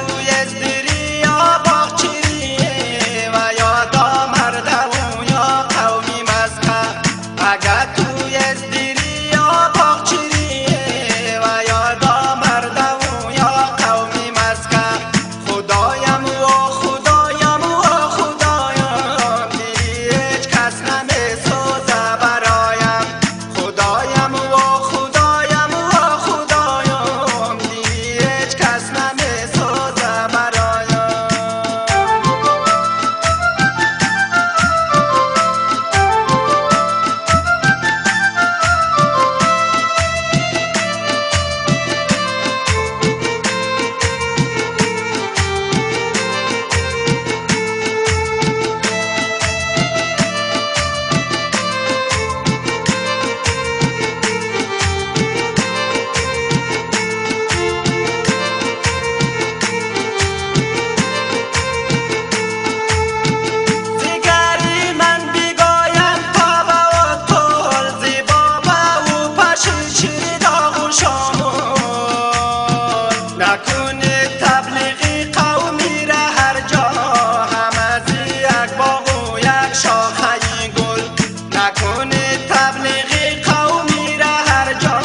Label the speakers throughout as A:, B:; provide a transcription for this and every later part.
A: توی ازدری یا باغچری و یا دا مردم یا قومی مسکن اگر توی ازدری یا باغچری و یا دا مردم یا قومی مسکن خدایم و خدایم و خدایم دیری هیچ کس نمیسوزه برایم خدایم و خدایم و خدایم دیری هیچ کس نمیسوزه برایم نکنه تبلیغی قومی را هر جا هم از یک باغ و یک شاخه گل نکنه تبلیغی قومی را هر جا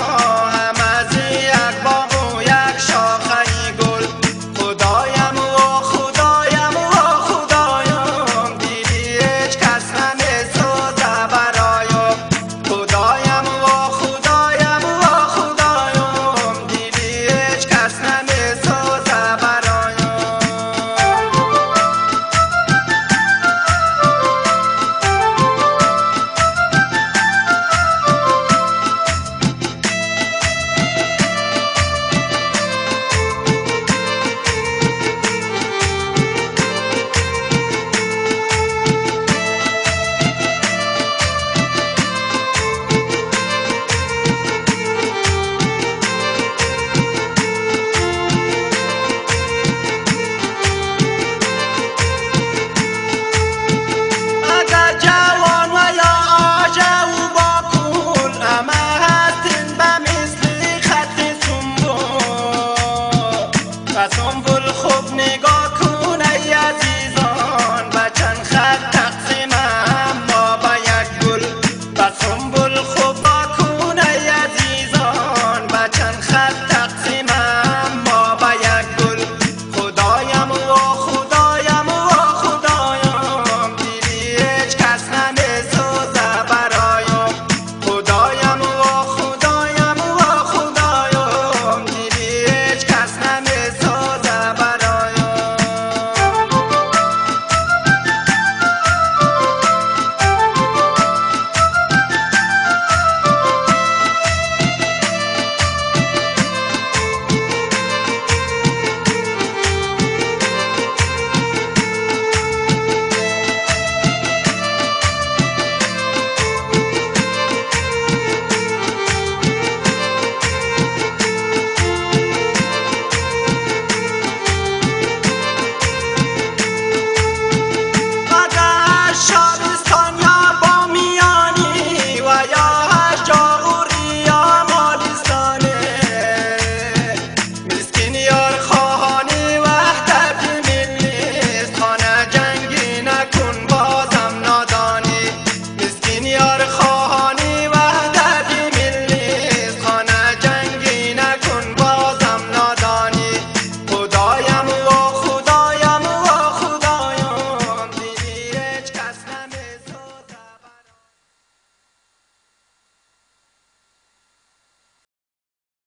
A: هم از یک باغ و یک شاخه گل خدایم و خدایم و خدایم دیدی هیچ کس نمیسوزه برایم خدایم و خدایم و خدایم دیدی هیچ کس نمیسوزه برایم اگر جوان و یا آجه و باکول همه هستین به مثل خط سنبول و سنبول خوب نگاه کن